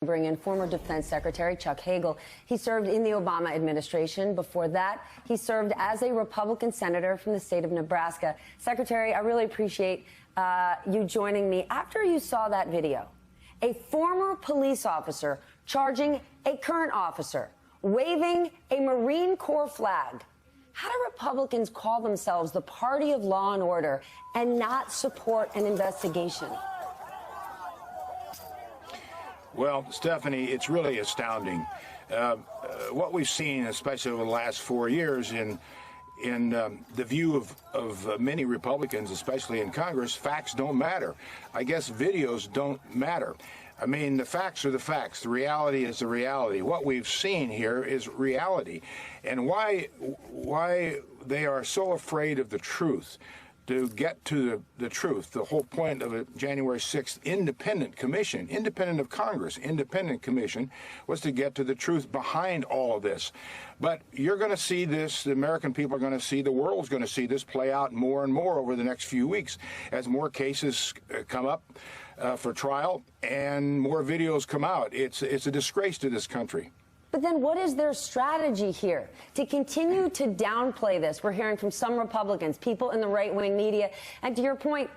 bring in former Defense Secretary Chuck Hagel. He served in the Obama administration. Before that, he served as a Republican senator from the state of Nebraska. Secretary, I really appreciate you joining me. After you saw that video, a former police officer charging a current officer, waving a Marine Corps flag. How do Republicans call themselves the party of law and order and not support an investigation? Well, Stephanie, it's really astounding. What we've seen, especially over the last 4 years, in the view of many Republicans, especially in Congress, facts don't matter. I guess videos don't matter. I mean, the facts are the facts. The reality is the reality. What we've seen here is reality. And why they are so afraid of the truth, to get to the truth. The whole point of a January 6th independent commission, independent of Congress, independent commission, was to get to the truth behind all of this. But you're going to see this, the American people are going to see, the world's going to see this play out more and more over the next few weeks as more cases come up for trial and more videos come out. It's a disgrace to this country. But then what is their strategy here to continue to downplay this? We're hearing from some Republicans, people in the right-wing media. And to your point,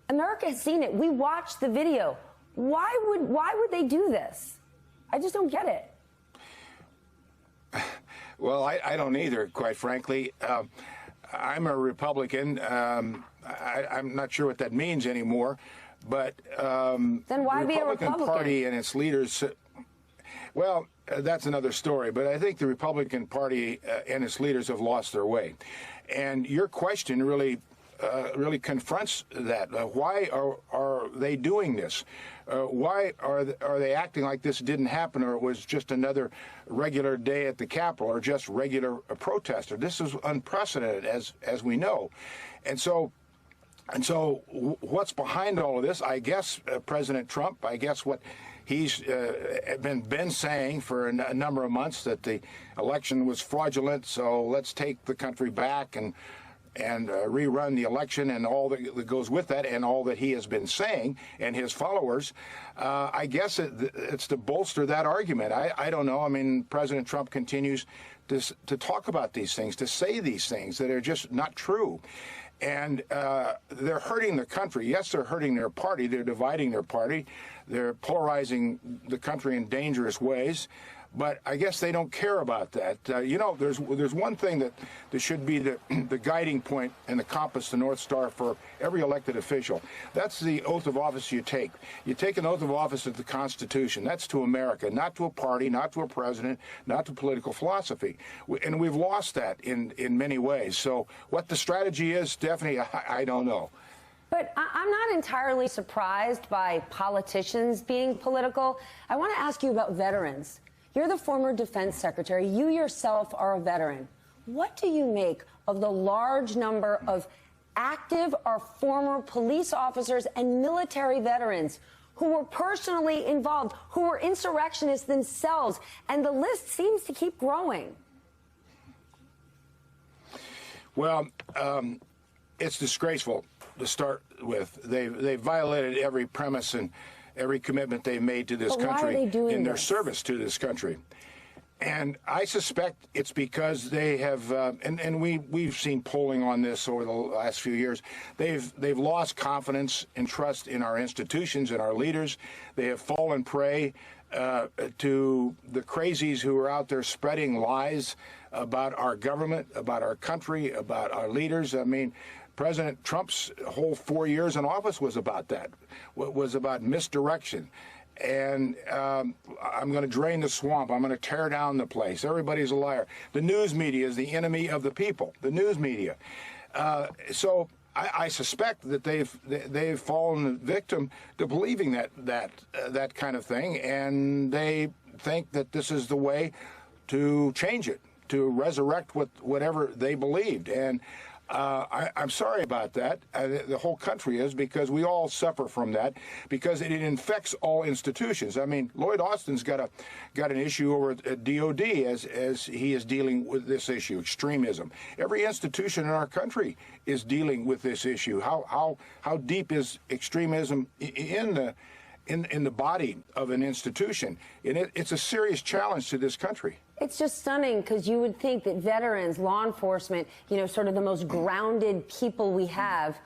America has seen it. We watched the video. Why would they do this? I just don't get it. Well, I don't either, quite frankly. I'm a Republican. I'm not sure what that means anymore. But then why be a Republican? Party and its leaders. Well, that's another story, but I think the Republican Party and its leaders have lost their way. And your question really confronts that. Why are they doing this? Why are they acting like this didn't happen, or it was just another regular day at the Capitol, or just regular protester? This is unprecedented, as we know. And so what's behind all of this? I guess President Trump, I guess what he's been saying for a number of months, that the election was fraudulent, so let's take the country back and rerun the election, and all that goes with that, and all that he has been saying, and his followers. I guess it's to bolster that argument. I don't know. I mean, President Trump continues to talk about these things, to say these things that are just not true. And they're hurting the country. Yes, they're hurting their party. They're dividing their party. They're polarizing the country in dangerous ways. But I guess they don't care about that. You know, there's one thing that should be the guiding point and the compass, the North Star for every elected official. That's the oath of office you take. You take an oath of office of the Constitution. That's to America, not to a party, not to a president, not to political philosophy. And we've lost that in many ways. So what the strategy is, Stephanie, I don't know. But I'm not entirely surprised by politicians being political. I want to ask you about veterans. You're the former defense secretary. You yourself are a veteran. What do you make of the large number of active or former police officers and military veterans who were personally involved, who were insurrectionists themselves? And the list seems to keep growing. Well, it's disgraceful to start with. They violated every premise and every commitment they've made to this country in their service to this country. And I suspect it's because they have, and we've seen polling on this over the last few years. They've lost confidence and trust in our institutions and our leaders. They have fallen prey to the crazies who are out there spreading lies about our government, about our country, about our leaders. I mean, President Trump's whole 4 years in office was about that. Was about misdirection. And I'm going to drain the swamp. I'm going to tear down the place. Everybody's a liar. The news media is the enemy of the people. The news media. So I suspect that they've fallen victim to believing that kind of thing, and they think that this is the way to change it, to resurrect whatever they believed. And I'm sorry about that. The whole country is, because we all suffer from that, because it infects all institutions. I mean, Lloyd Austin's got an issue over at DOD as he is dealing with this issue, extremism. Every institution in our country is dealing with this issue. How deep is extremism in in the body of an institution. And it's a serious challenge to this country. It's just stunning because you would think that veterans, law enforcement, sort of the most grounded people we have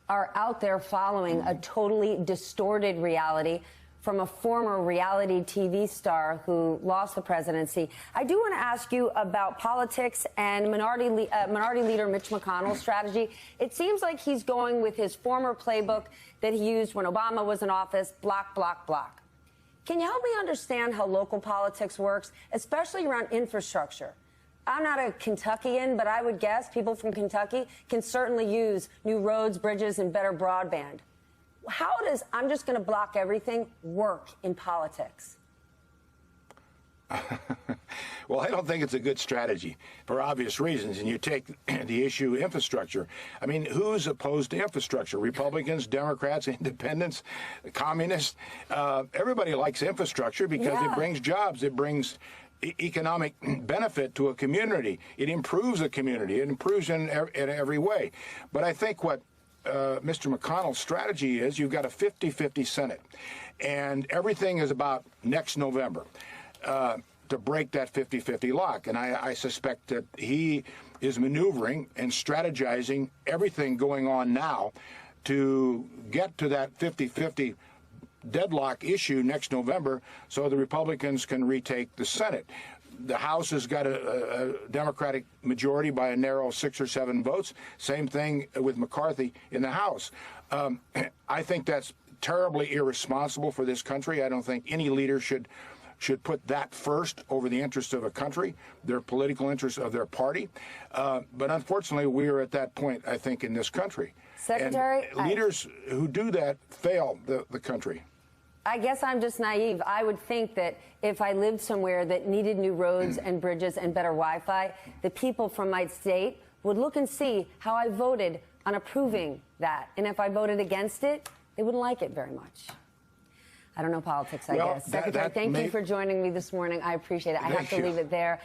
are out there following a totally distorted reality from a former reality TV star who lost the presidency. I do want to ask you about politics and Minority Leader Mitch McConnell's strategy. It seems like he's going with his former playbook that he used when Obama was in office, block, block, block. Can you help me understand how local politics works, especially around infrastructure? I'm not a Kentuckian, but I would guess people from Kentucky can certainly use new roads, bridges, and better broadband. How does "I'm just going to block everything" work in politics? Well, I don't think it's a good strategy for obvious reasons. And you take the issue infrastructure. I mean, who's opposed to infrastructure? Republicans, Democrats, independents, communists. Everybody likes infrastructure because it brings jobs. It brings economic benefit to a community. It improves a community. It improves in every way. But I think what Mr. McConnell's strategy is, you've got a 50-50 Senate, and everything is about next November to break that 50-50 lock. And I suspect that he is maneuvering and strategizing everything going on now to get to that 50-50 deadlock issue next November so the Republicans can retake the Senate. The House has got a Democratic majority by a narrow 6 or 7 votes. Same thing with McCarthy in the House. I think that's terribly irresponsible for this country. I don't think any leader should put that first over the interests of a country, their political interests of their party. But unfortunately, we are at that point, I think, in this country. Secretary, and leaders who do that fail the country. I guess I'm just naive. I would think that if I lived somewhere that needed new roads and bridges and better Wi-Fi, the people from my state would look and see how I voted on approving that. And if I voted against it, they wouldn't like it very much. I don't know politics, I guess. Secretary, thank you for joining me this morning. I appreciate it. I have to leave it there.